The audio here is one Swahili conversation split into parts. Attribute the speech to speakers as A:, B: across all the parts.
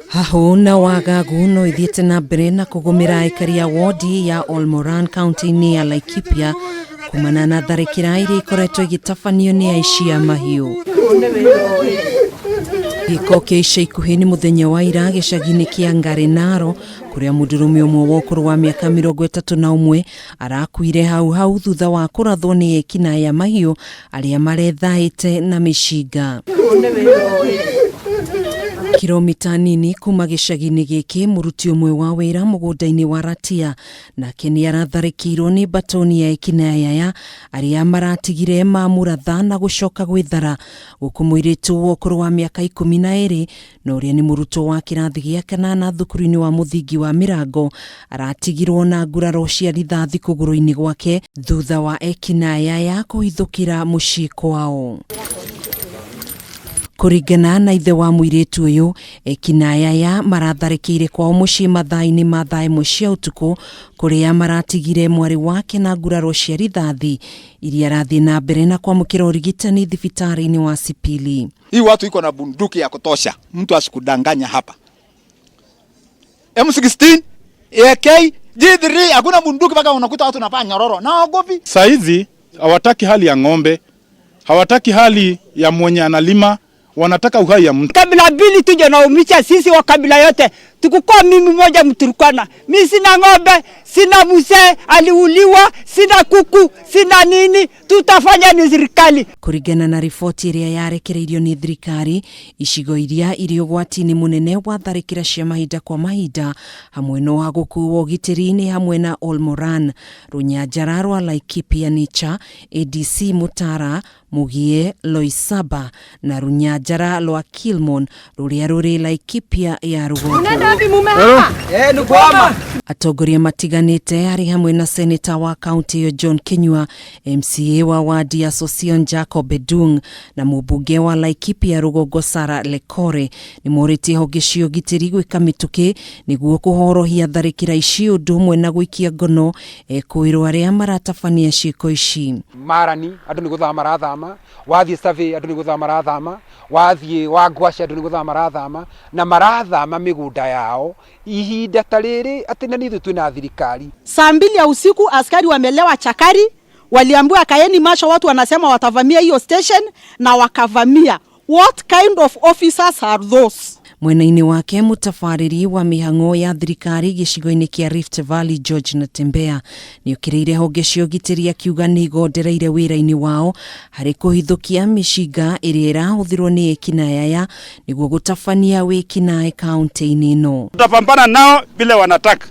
A: Haho na wagagu no ithiete na mbere na kugumira aikari a wodi ya Ol Moran kaunti ni ya Laikipia kumana na tharikira iria ikoretwo igitafanio ni aici a mahiu. Giko kia ica ikuhi ni muthenya wa ira gicagi-ini kia Ngarenaro kuria mudurume umwe wa ukuru wa miaka 31 arakuire hau thutha wa kurathwo ni ekina ya mahiu aria marethaite na mishinga. Kilomita nini kuma gicagi-ini giki muruti umwe wa wira mugunda-ini wa Ratia nake ni aratharikirwo ni batoni ya ekina yaya aria maratigire mamuratha na gucoka gwithara gukumuiritu wa ukuru wa miaka 12 na uria ni muruto wa kirathi gia kanana thukuru-ini wa muthingi wa Mirango aratigirwo na nguraro cia rithathi kuguru-ini gwake thutha wa ekina yaya kuhithukira mucii kwao. Kuringana na ithe wa muiritu uyu ekina yaya maratharikire kwao mucii mathaa-ini ma thaa imwe cia utuku kuria maratigire mwari wake na nguraro cia rithathi iria arathie na mbere na kwamukira urigitani thibitari-ini wa Sipili.
B: Hii watu iko na bunduki ya kutosha, mtu asikudanganya hapa. M16 AK G3 hakuna bunduki mpaka unakuta watu wanafanya nyororo na wagopi.
C: Saizi hawataki hali ya ng'ombe, hawataki hali ya mwenye analima, wanataka uhai ya mtu.
D: Kabila mbili tuje na umicha sisi wa kabila yote. Tukukua mimi mmoja Mturkana. Mimi sina ng'ombe, sina mzee aliuliwa, sina kuku, sina nini, tutafanya ni serikali.
A: Kuringana na ripoti iria yarekereirio ni thirikari, icigo iria iri ugwati-ini munene wa tharikira cia mahinda kwa mahinda hamwe no wa gukuo ugitiri-ini hamwe na Ol Moran, Runyanjara rwa Laikipia Nicha, ADC Mutara, Mugie Loisaba na Runyanjara rwa Kilmon ruria ruri Laikipia ya Rugongo. Atongoria matiganite ari hamwe na seneta wa kaunti ya John Kinyua, MCA wa wadi ya Sosion Jacob Bedung na mubunge wa Laikipia Rugongo Sara Lekore ni moriti hogecio gitiri gwika mituki niguo kuhorohia tharikira ici undu umwe na gwikia ngono ekuirwo aria maratafania ciiko ici.
E: Marani andu ni guthama marathama, wathie survey andu ni guthama marathama, wathie wangwaci andu ni guthama marathama na marathama migunda yao ihinda tariri atina nithu twina thirikari.
D: Saa 2 ya usiku askari wamelewa chakari, waliambiwa kaeni macho, watu wanasema watavamia hiyo station na wakavamia. What kind of officers are those?
A: Mwena-ini wake mutafariri wa mihang'o ya thirikari gicigo-ini kia Rift Valley George Natembea ni ukireire hogecio gitiri akiuga ni igondereire wira-ini wao hari kuhithukia mishinga iria irahuthirwo ni ekina yaya niguo gutafania wikinae kaunti-ini ino.
C: Tutapambana nao vile wanataka,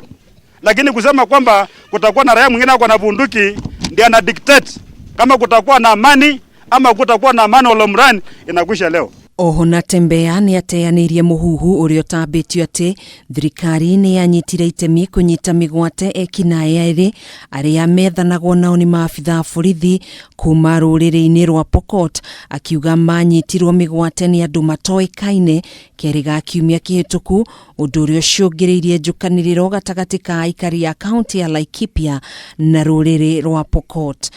C: lakini kusema kwamba kutakuwa na raia mwingine ako na bunduki ndiye ana dictate kama kutakuwa na amani ama kutakuwa na amani Ol Moran inakwisha leo.
A: Oho Natembea ni ateanirie muhuhu uria utambitio ati thirikari ni yanyitire itemi kunyita migwate ekina eri aria methanagwo nao ni maabitha borithi kuma ruriri-ini rwa Pokot, akiuga manyitirwo migwate ni andu matoikaine keriga kiumia kihituku, undu uria ucungireirie njukaniriro gatagati ka aikari ya kaunti ya Laikipia na ruriri rwa Pokot.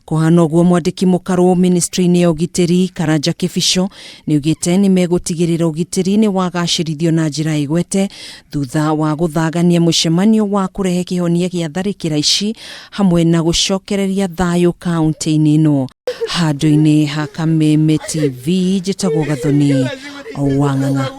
A: Kuhana guo mwandiki mukaru ministry-ini ya ugitiri Karanja Kibisho ni ugite ni megutigirira ugitiri ni wagacirithio na njira igwete thutha wa guthagania mucemanio wa kurehe kihonia gia tharikira ici hamwe na gucokereria thayu kaunti-ini ino. Handu-ini ha Kameme TV njitagwo Gathoni Owang'ang'a.